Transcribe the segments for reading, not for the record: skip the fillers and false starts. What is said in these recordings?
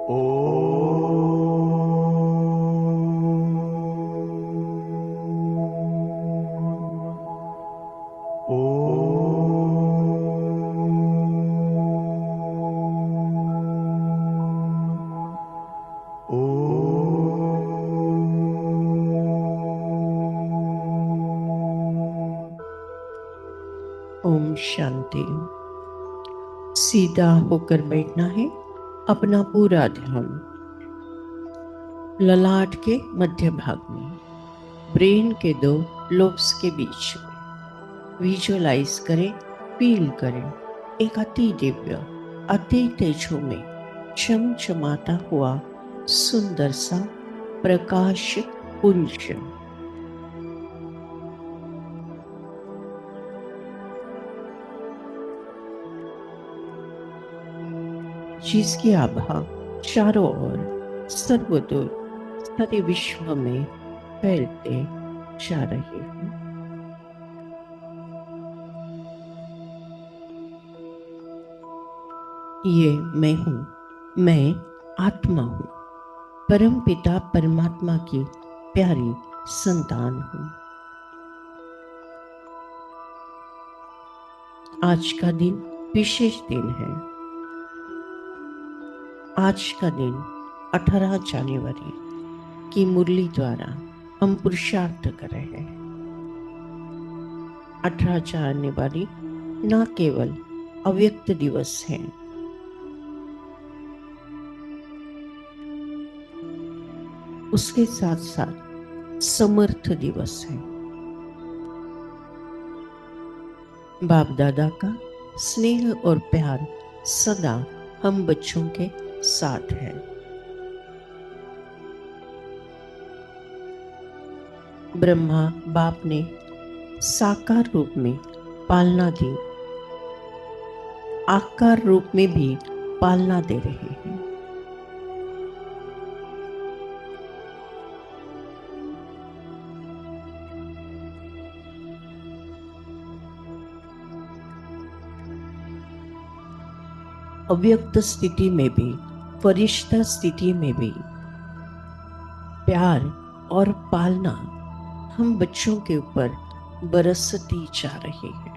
ओम शांति। सीधा होकर बैठना है। अपना पूरा ध्यान ललाट के मध्य भाग में, ब्रेन के दो लोब्स के बीच में विजुअलाइज करें, फील करें एक अति दिव्य, अति तेजो में चमचमाता हुआ सुंदर सा प्रकाश पुंज, जिसकी आभा चारों ओर सर्वदूर सारे विश्व में फैलते जा रहे हैं। ये मैं हूँ, मैं आत्मा हूँ, परम पिता परमात्मा की प्यारी संतान हूँ। आज का दिन विशेष दिन है। आज का दिन 18 जनवरी की मुरली द्वारा हम पुरुषार्थ कर रहे हैं। 18 जनवरी न केवल अव्यक्त दिवस है, उसके साथ साथ समर्थ दिवस है। बाप दादा का स्नेह और प्यार सदा हम बच्चों के साथ है। ब्रह्मा बाप ने साकार रूप में पालना दी, आकार रूप में भी पालना दे रहे हैं। अव्यक्त स्थिति में भी, फरिश्ता स्थिति में भी प्यार और पालना हम बच्चों के ऊपर बरसती जा रही है।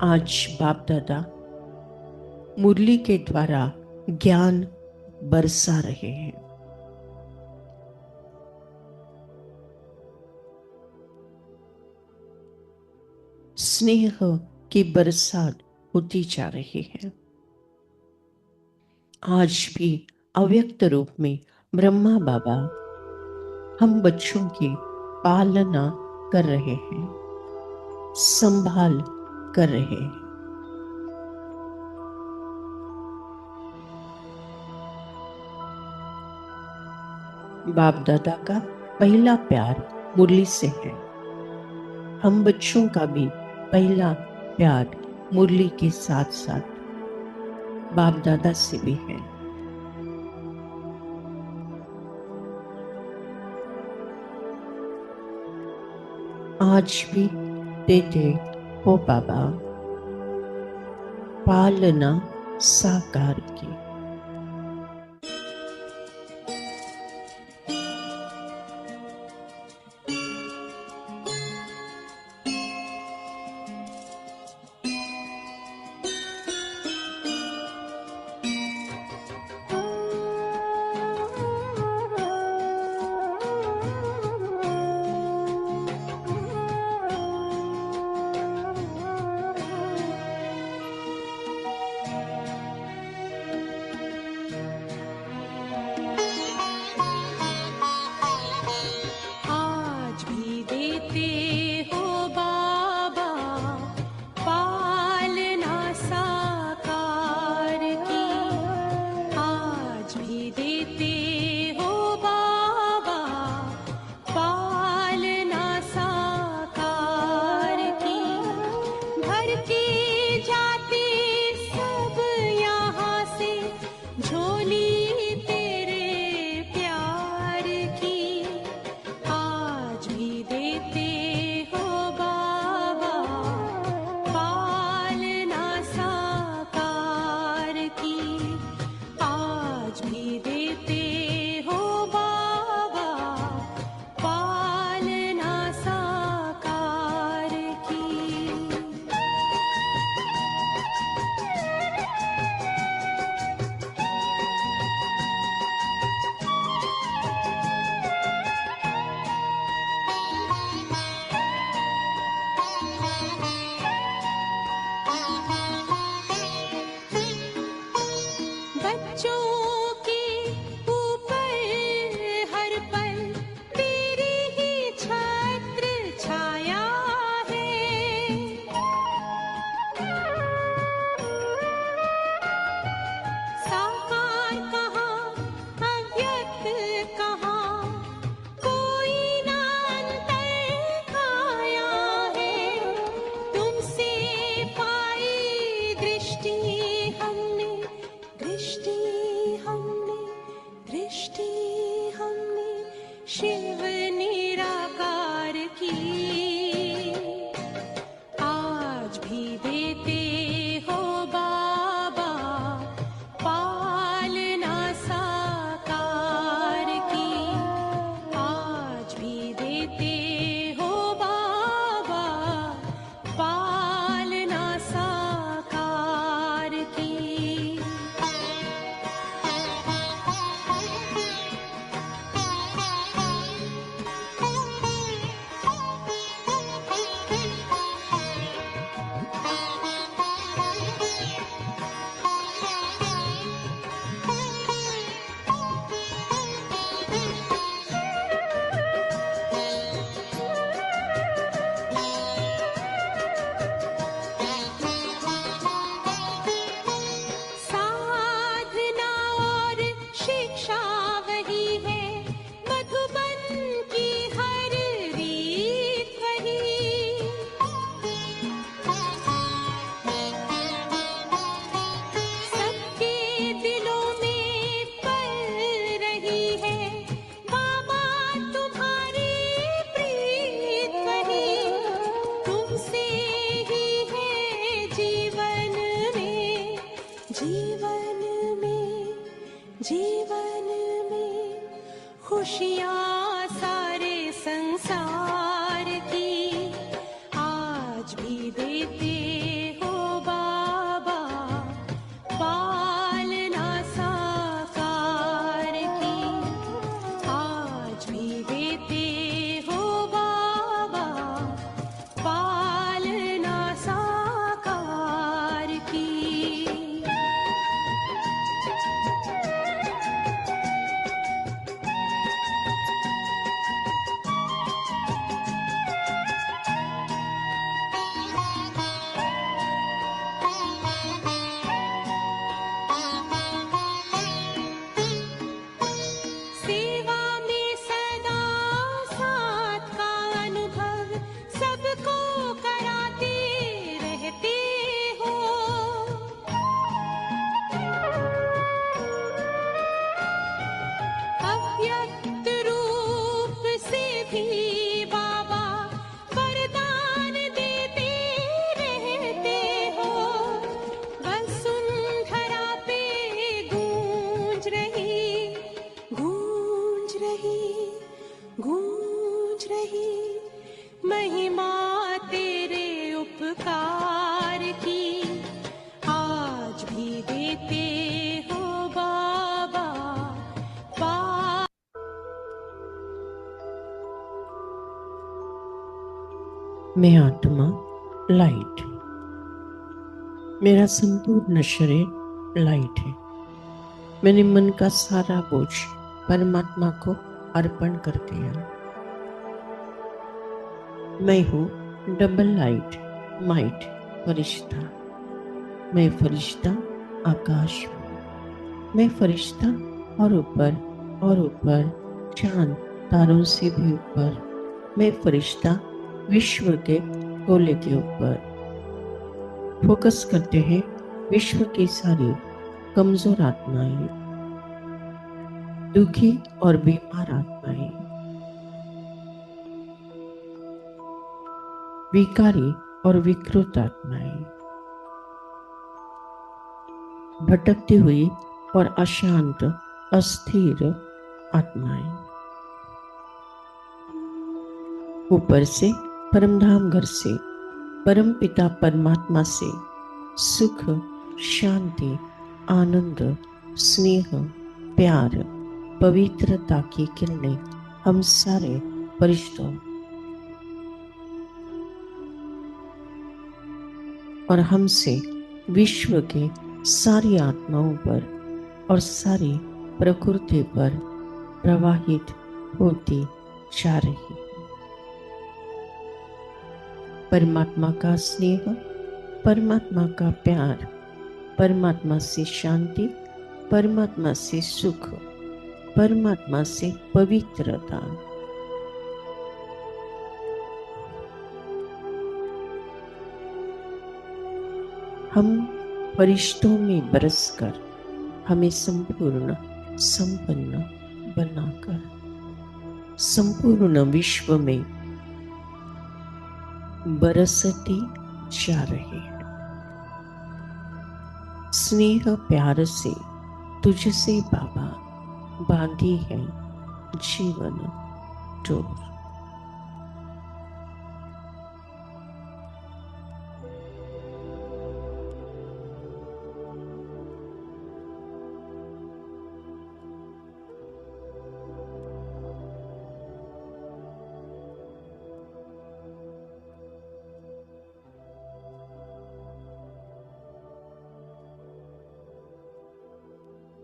आज बाप दादा मुरली के द्वारा ज्ञान बरसा रहे हैं। स्नेह की बरसात होती जा रही है। आज भी अव्यक्त रूप में ब्रह्मा बाबा हम बच्चों की पालना कर रहे हैं, संभाल कर रहे हैं। बाप दादा का पहला प्यार मुरली से है। हम बच्चों का भी पहला प्यार मुरली के साथ साथ बाप दादा से भी है। आज भी देते हो बाबा पालना साकार की। दृष्टि हमने दृष्टि हमने दृष्टि हमने शिव निराकार की। आज भी देते हो बाबा पालना साकार की। आज भी देते हो बाबा पालना साकार की। साधना और शिक्षा वही है, मधुबन की हर रीत वही। सबके दिलों में पल रही है बाबा तुम्हारी प्रीत वही। तुमसे ही है जीवन में जीवन में जीवन में खुशियाँ सारे संसार की। आज भी देते हो बाबा पालना साकार की। आज भी देते हो बाबा पालना साकार की। सेवा में सदा साथ का अनुभव सबको कराते रहते हो। अव्यक्त रूप से भी बाबा वरदान देते रहते हो। वसुंधरा पे गूंज रही गूंज रही गूंज रही महिमा तेरे उपकार की। आज भी देते हो बाबा मैं आत्मा लाइट, मेरा संपूर्ण शरीर लाइट है। मैंने मन का सारा बोझ परमात्मा को अर्पण कर दिया। मैं हूँ डबल लाइट माइट फरिश्ता। मैं फरिश्ता आकाश हूँ। मैं फरिश्ता और ऊपर चांद तारों से भी ऊपर। मैं फरिश्ता विश्व के गोले के ऊपर। फोकस करते हैं विश्व की सारी कमजोर आत्माएं, दुखी और बीमार आत्माएं, विकारी और विकृत आत्माएं, भटकती हुई और अशांत अस्थिर आत्माएं। ऊपर से परमधाम घर से परम पिता परमात्मा से सुख, शांति, आनंद, स्नेह, प्यार, पवित्रता की किरणें हम सारे फरिश्तों और हमसे विश्व के सारी आत्माओं पर और सारी प्रकृति पर प्रवाहित होती जा रही। परमात्मा का स्नेह, परमात्मा का प्यार, परमात्मा से शांति, परमात्मा से सुख, परमात्मा से पवित्रता, हम फरिश्तों में बरसकर हमें संपूर्ण संपन्न बनाकर संपूर्ण विश्व में बरसती जा रही है। स्नेह प्यार से तुझसे बाबा बांधी है जीवन डोर।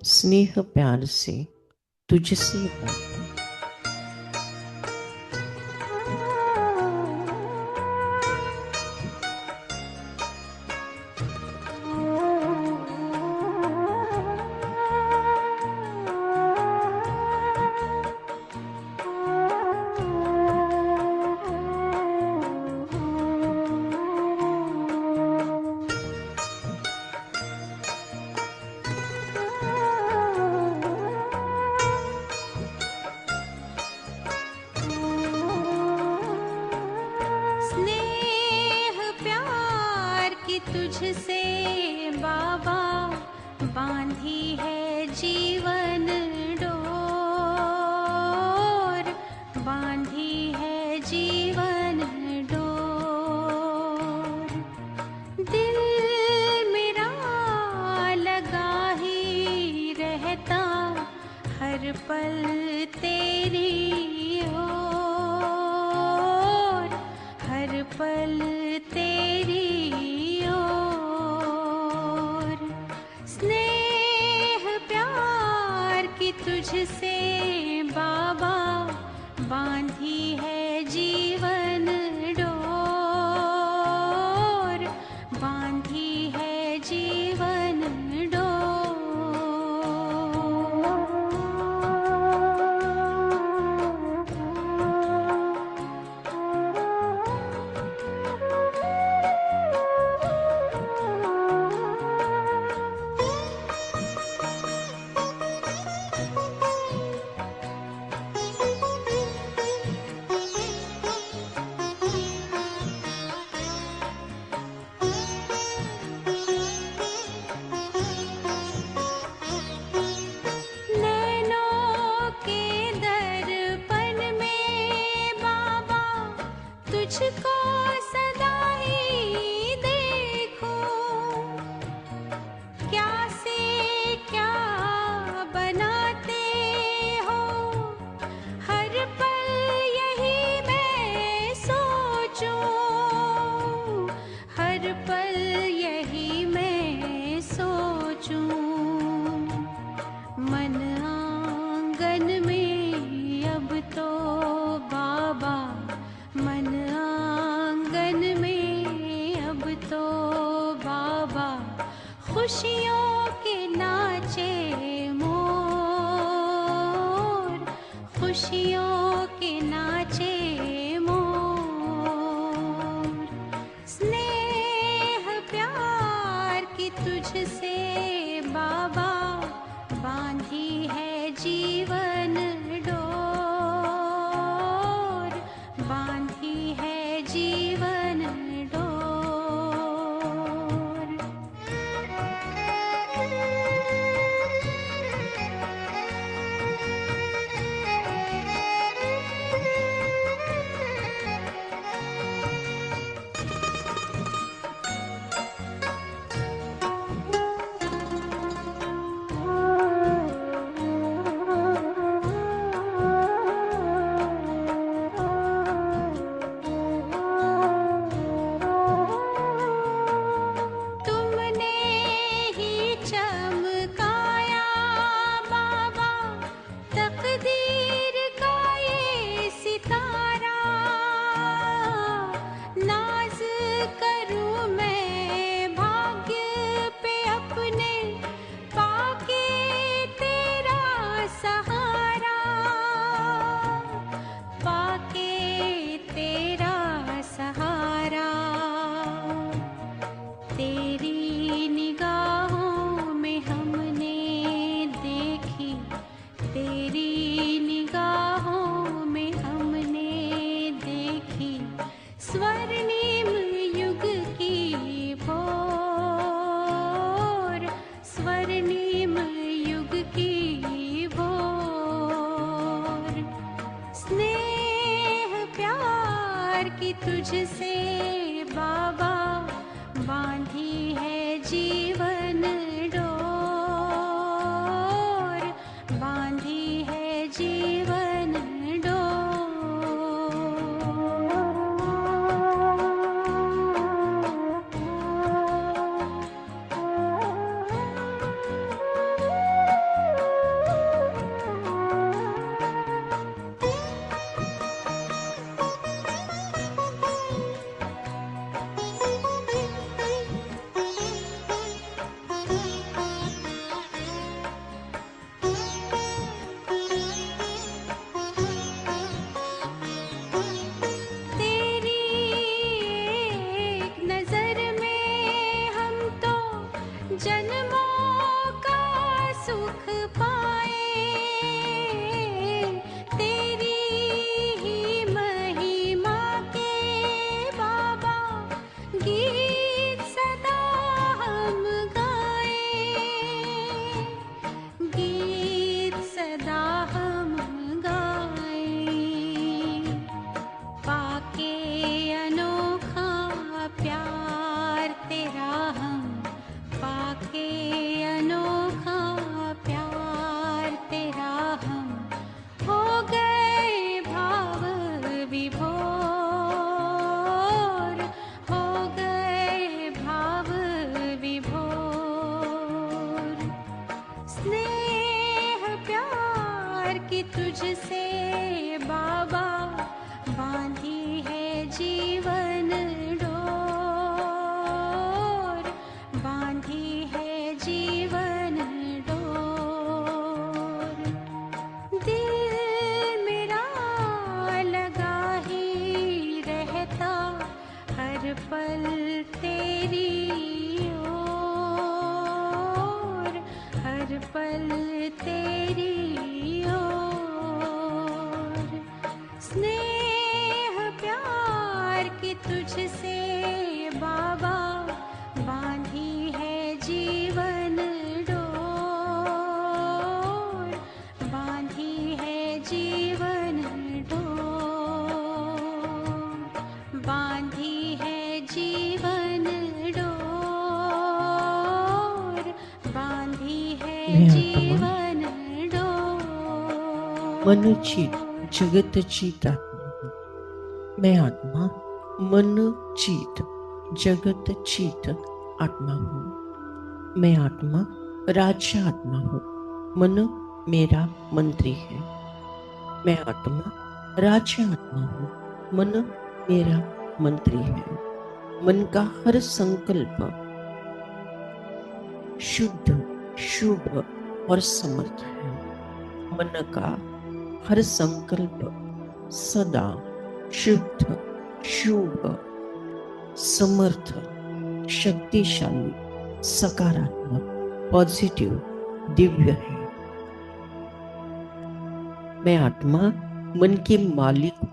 स्नेह प्यार से तुझसे बाबा स्नेह प्यार की तुझसे बाबा बांधी है जीवन डोर, बांधी है जीवन डोर। दिल मेरा लगा ही रहता हर पल तेरी ओर, हर पल तेरी ओर। स्नेह प्यार की तुझसे बाबा बांधी है जीवन डोर, बांधी है जीवन नैनों के दर्पण में बाबा तुझको सदा ही देखूं। क्या से क्या बनाते हो हर पल यही मैं सोचूं, हर पल यही मैं सोचूं। मन आंगन में अब तो बाबा, मन आंगन में अब तो बाबा खुशियों के नाचे मोर, खुशियों के नाचे मोर। स्नेह प्यार की तुझसे बाबा बांधी है जीवन डोर, बांधी है जीवन डोर। जन्मों का सुख पाए, तेरी ही महिमा के बाबा गीत सदा हम गाए, गीत सदा हम गाए। पाके अनोखा प्यार तेरा हम, पाके अनोखा प्यार तेरा हम, हो गए भाव विभोर, हो गए भाव विभोर। स्नेह प्यार की तुझसे बाबा बांधी है जीवन डोर, बांधी है जीवन डोर। दिल मेरा लगा ही रहता हर पल तेरी ओर, हर पल तेरी ओर। स्नेह प्यार की तुझसे बाबा बांधी है जीवन डोर, बांधी है जीवन डोर, बांधी है जीवन डोर, बांधी है मैं आत्मा जीवन डोर। मन चित जगत चित आत्मा हूँ। मैं आत्मा मन चित जगत चित आत्मा हूँ। मैं आत्मा राज्य आत्मा हूँ। मन मेरा मंत्री है। मैं आत्मा राज्य आत्मा हूँ। मन मेरा मंत्री है। मन का हर संकल्प शुद्ध, शुभ और समर्थ है। मन का हर संकल्प सदा शुद्ध, शुभ, समर्थ, शक्तिशाली, सकारात्मक, पॉजिटिव, दिव्य है। मैं आत्मा मन के मालिक हूं।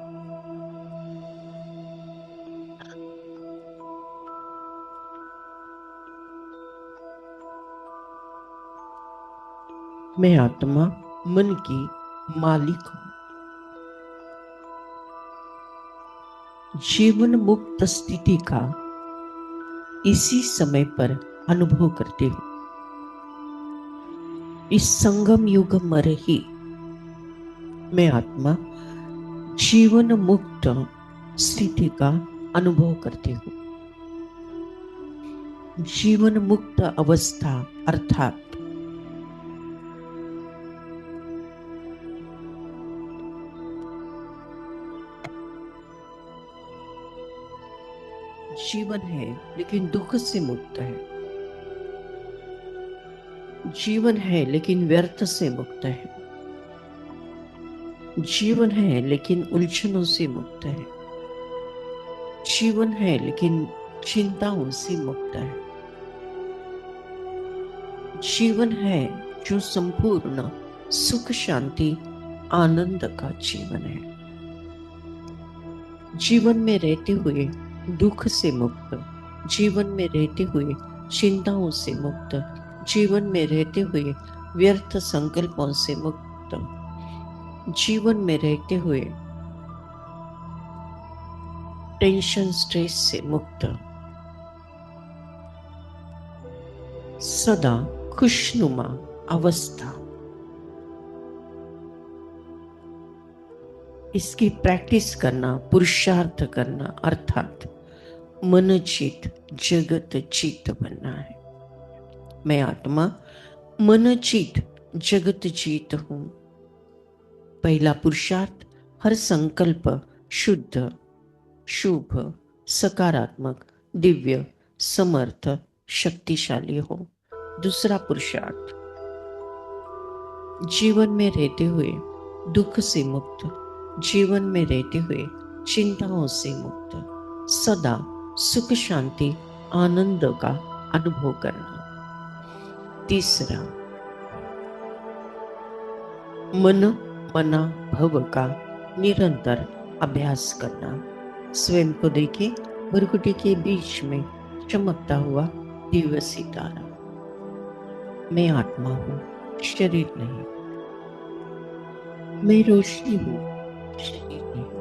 मैं आत्मा मन की मालिक हूं। जीवन मुक्त स्थिति का इसी समय पर अनुभव करते हो। इस संगम युग में रही मैं आत्मा जीवन मुक्त स्थिति का अनुभव करते हो। जीवन मुक्त अवस्था अर्थात जीवन है लेकिन दुख से मुक्त है। जीवन है लेकिन व्यर्थ से मुक्त है। जीवन है लेकिन उलझनों से मुक्त है। जीवन है लेकिन चिंताओं से मुक्त है। जीवन है जो संपूर्ण सुख शांति आनंद का जीवन है। जीवन में रहते हुए दुख से मुक्त, जीवन में रहते हुए चिंताओं से मुक्त, जीवन में रहते हुए व्यर्थ संकल्पों से मुक्त, जीवन में रहते हुए टेंशन स्ट्रेस से मुक्त, सदा खुशनुमा अवस्था। इसकी प्रैक्टिस करना, पुरुषार्थ करना अर्थात मन चित जगत चित बनना है। मैं आत्मा मन चित जगत चित हूं। पहला पुरुषार्थ हर संकल्प शुद्ध, शुभ, सकारात्मक, दिव्य, समर्थ, शक्तिशाली हो। दूसरा पुरुषार्थ जीवन में रहते हुए दुख से मुक्त, जीवन में रहते हुए चिंताओं से मुक्त, सदा सुख शांति आनंद का अनुभव करना। तीसरा, मन मना भव का निरंतर अभ्यास करना। स्वयं को देखे भ्रकुटी के बीच में चमकता हुआ दिव्य सितारा। मैं आत्मा हूँ, शरीर नहीं। मैं रोशनी हूँ, शरीर नहीं।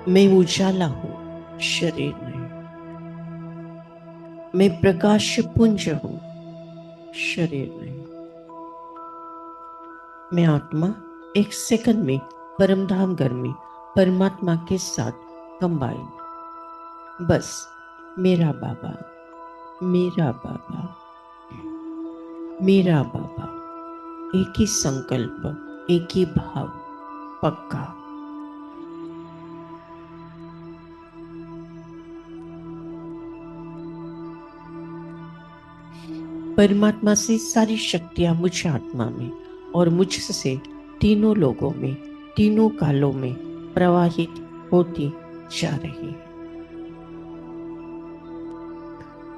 मैं उजाला हूँ, शरीर नहीं। मैं प्रकाश पुंज हूँ, शरीर नहीं। मैं आत्मा एक सेकंड में परमधाम घर में परमात्मा के साथ कंबाइन। बस मेरा बाबा, मेरा बाबा, मेरा बाबा। एक ही संकल्प, एक ही भाव, पक्का। परमात्मा से सारी शक्तियां मुझ आत्मा में और मुझसे तीनों लोगों में, तीनों कालों में प्रवाहित होती जा रही है।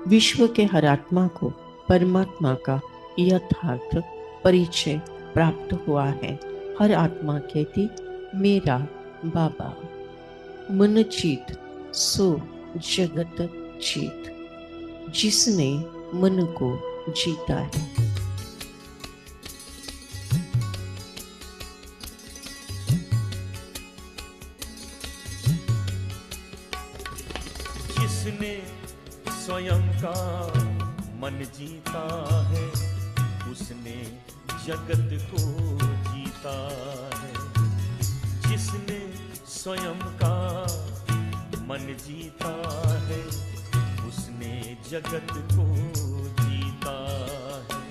विश्व के हर आत्मा को परमात्मा का यथार्थ परिचय प्राप्त हुआ है। हर आत्मा कहती, मेरा बाबा। मन जीत सो जगत जीत। जिसने मन को जीता है। जिसने स्वयं का मन जीता है, उसने जगत को जीता है। जिसने स्वयं का मन जीता है, उसने जगत को जीता है।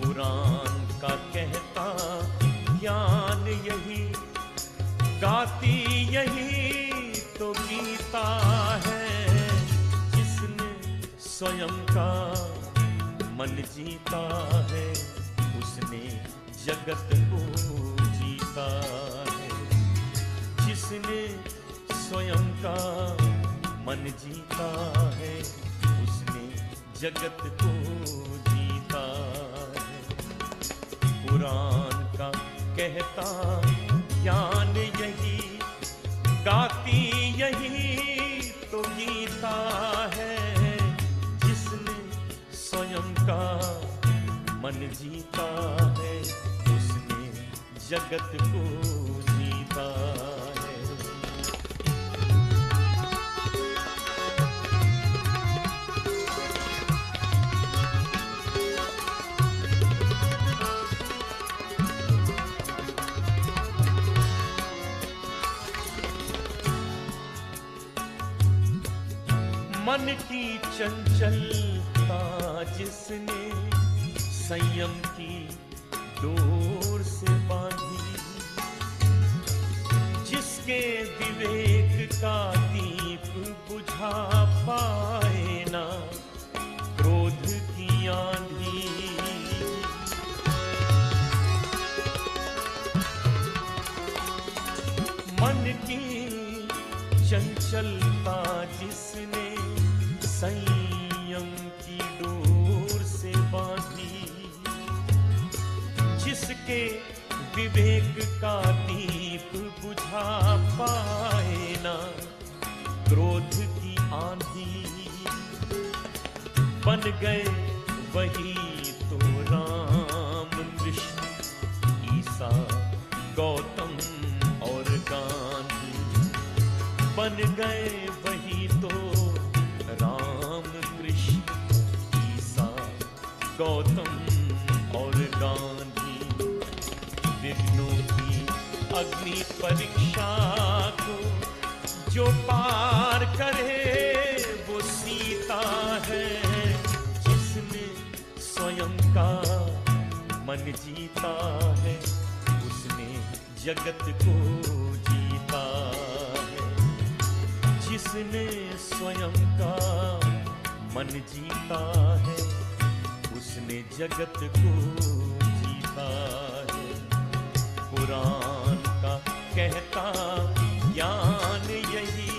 पुराण का कहता ज्ञान यही, गाती यही तो गीता है। जिसने स्वयं का मन जीता है, उसने जगत को जीता है। जिसने स्वयं का मन जीता है, उसने जगत को जीता है। पुराण का कहता ज्ञान यही, गाती यही तो गीता है। जिसने स्वयं का मन जीता है, उसने जगत को जीता है। मन की चंचलता जिसने संयम की डोर से बांधी, जिसके विवेक का दीप बुझा पाए ना क्रोध की आंधी। मन की चंचलता जिसने संयम की डोर से बांधी, जिसके विवेक का दीप बुझा पाए ना क्रोध की आंधी। बन गए वही तो राम कृष्ण ईसा गौतम और गांधी। बन गए वही तो राम कृष्ण ईसा गौतम और गांधी। विघ्नों की अग्नि परीक्षा को जो पार करे वो सीता है। जिसने स्वयं का मन जीता है, उसने जगत को जीता है। जिसने स्वयं का मन जीता है, उसने जगत को जीता है। पुराण का कहता ज्ञान यही,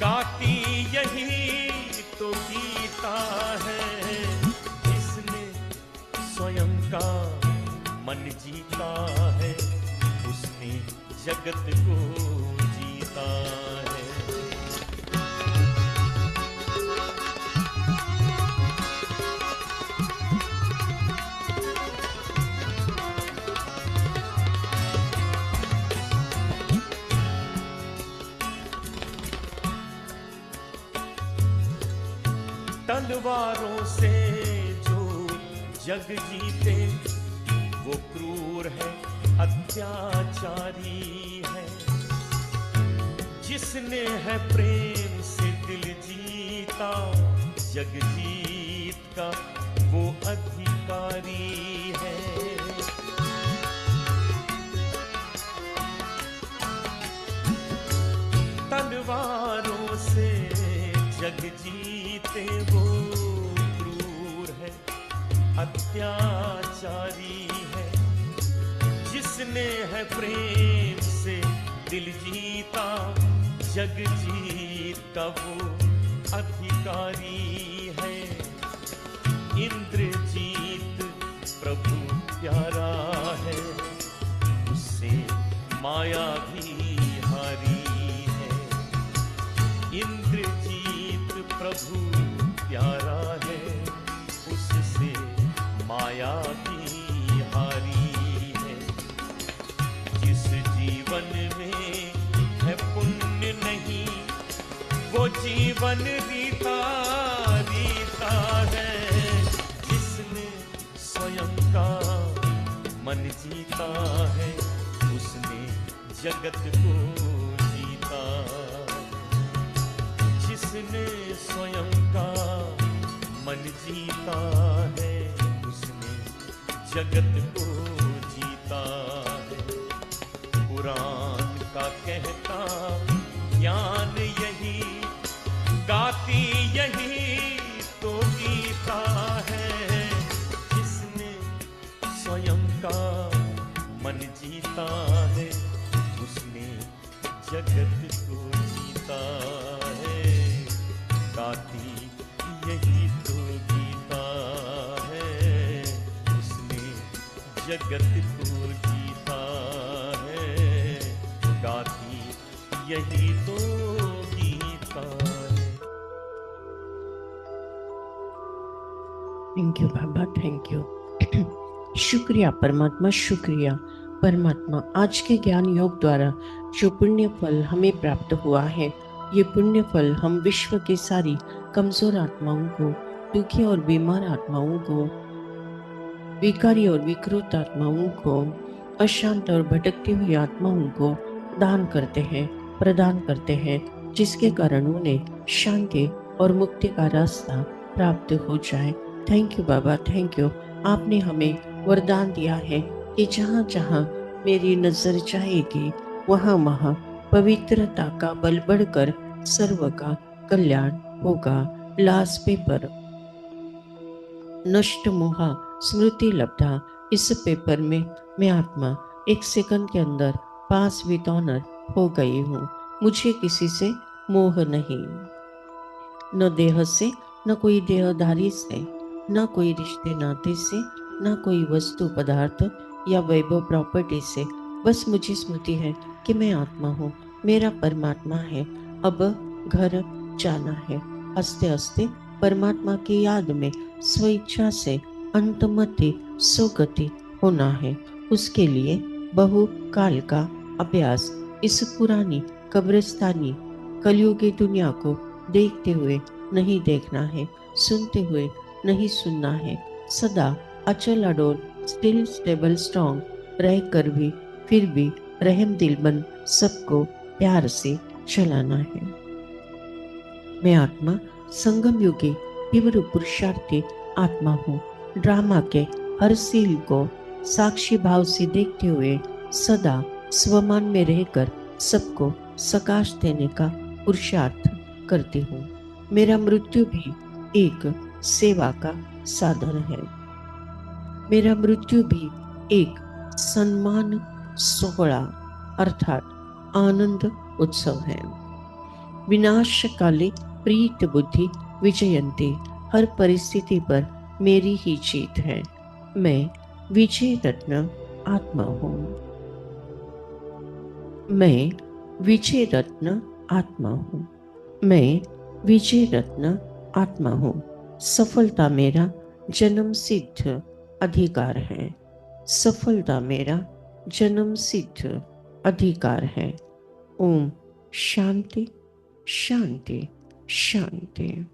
गाती यही तो गीता जीता है, जिसने स्वयं का मन जीता है, उसने जगत को जीता है। तलवारों से जो जग जीते, वो क्रूर है, अत्याचारी है। जिसने है प्रेम से दिल जीता, जग जीत का वो अधिकारी है। तलवारों से जग जीते, वो क्रूर है, अत्याचारी है। जिसने है प्रेम से दिल जीता, जग जीत का वो अधिकारी है। इंद्रजीत प्रभु प्यारा है, उससे माया भी हारी है। इंद्रजीत प्रभु प्यारा है, उससे माया भी हारी है। जिस जीवन में है पुण्य नहीं, वो जीवन रीता रीता है। जिसने स्वयं का मन जीता है, उसने जगत को जीता। जिसने स्वयं का मन जीता है, उसने जगत को जीता है। पुराण का कहता ज्ञान यही, गाती यही तो गीता है। जिसने स्वयं का मन जीता है, उसने जगत को जीता है। गाती यही तो गीता है, उसने जगत को जीता है। गाती यही तो गीता है। Thank you Baba, thank you. शुक्रिया परमात्मा, शुक्रिया परमात्मा। आज के ज्ञान योग द्वारा जो पुण्य फल हमें प्राप्त हुआ है, ये पुण्य फल हम विश्व की सारी कमजोर आत्माओं को, दुखी और बीमार आत्माओं को, विकारी और विकृत आत्माओं को, अशांत और भटकती हुई आत्माओं को दान करते हैं, प्रदान करते हैं, जिसके कारण उन्हें शांति और मुक्ति का रास्ता प्राप्त हो जाए। Thank you Baba, thank you. आपने हमें वरदान दिया है कि जहाँ जहाँ मेरी नजर जाएगी, वहाँ वहाँ पवित्रता का बल बढ़कर सर्व का कल्याण होगा। लास्ट पेपर, नष्ट मोहा स्मृति लब्धा। इस पेपर में मैं आत्मा 1 सेकंड के अंदर पास विद ऑनर हो गई हूँ। मुझे किसी से मोह नहीं, न देह से, न कोई देहधारी से, न कोई रिश्ते नाते से, न कोई वस्तु पदार्थ या वैभव प्रॉपर्टी से। बस मुझे स्मृति है कि मैं आत्मा हूँ, मेरा परमात्मा है। अब घर जाना है। हंसते हंसते परमात्मा की याद में स्वेच्छा से अंतमति सुगति होना है। उसके लिए बहु काल का अभ्यास इस पुरानी कब्रिस्तानी कलयुगी दुनिया को देखते हुए नहीं देखना है, सुनते हुए नहीं सुनना है। सदा अचल अडोल, स्टिल स्टेबल स्ट्रॉन्ग रहकर भी फिर भी रहम दिल बन सबको प्यार से चलाना है। मैं आत्मा संगम युगी तीव्र पुरुषार्थी आत्मा हूँ। ड्रामा के हर सील को साक्षी भाव से देखते हुए सदा स्वमान में रहकर सबको सकाश देने का पुरुषार्थ करती हूँ। मेरा मृत्यु भी एक सेवा का साधन है। मेरा मृत्यु भी एक सम्मान सोहळा अर्थात आनंद उत्सव है। विनाश काले प्रीत बुद्धि विजयंती। हर परिस्थिति पर मेरी ही जीत है। मैं विजय रत्न आत्मा हूँ। मैं विजय रत्न आत्मा हूँ। मैं विजय रत्न आत्मा हूँ। सफलता मेरा जन्म सिद्ध अधिकार है। सफलता मेरा जन्म सिद्ध अधिकार है। ओम शांति शांति शांति।